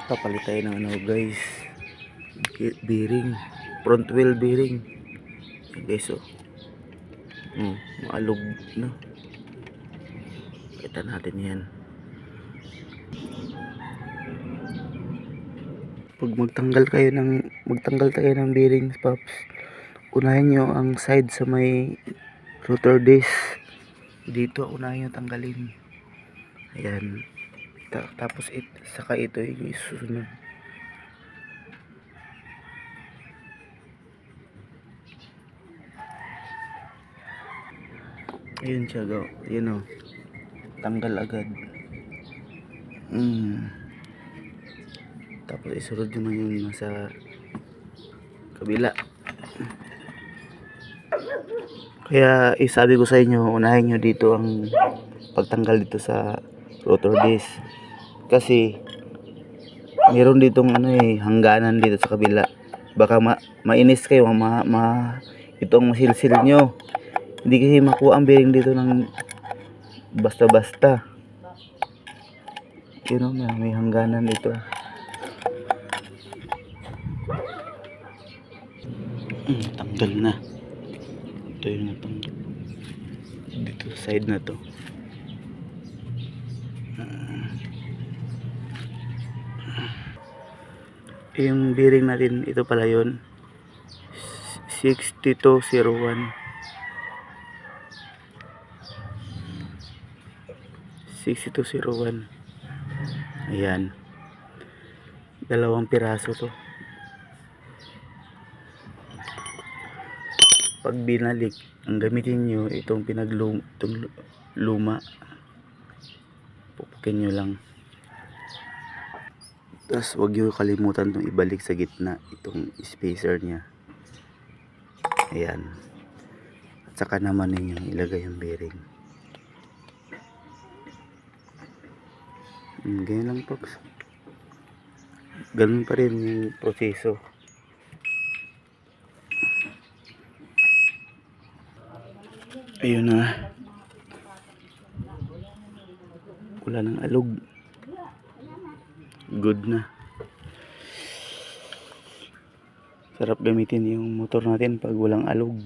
Papalit tayo ng ano guys, bearing, front wheel bearing. Yan guys, oh. Maalog na. Kita natin yan. Pag magtanggal tayo ng bearings, paps, unahin nyo ang side sa may rotor disc. Dito unahin nyo tanggalin. Ayan. Tapos saka ito yung isusunod. Ayun siya, go. Yun, oh. Tanggal agad. Tapos isunod nyo yung nasa kabila. Kaya isabi ko sa inyo, unahin nyo dito ang pagtanggal dito sa rotor disc. Kasi meron ditong hangganan dito sa kabila. Baka mainis kayo, itong masilsil nyo. Hindi kasi makuha ang bearing dito ng basta-basta. Yun, may hangganan dito. Tanggal na. Ito yung natanggal dito sa side na to. Yung bearing natin, ito pala yun, 6201. 6201. Ayan, dalawang piraso to. Pag binalik, ang gamitin nyo itong luma, pupukin nyo lang. Tapos huwag nyo kalimutan itong ibalik sa gitna, itong spacer nya. Ayan. At saka naman ninyo ilagay yung bearing. Ganyan lang, folks. Ganun pa rin yung proseso. Ayun na. Wala nang alog. Good na. Sarap gamitin yung motor natin pag walang alog.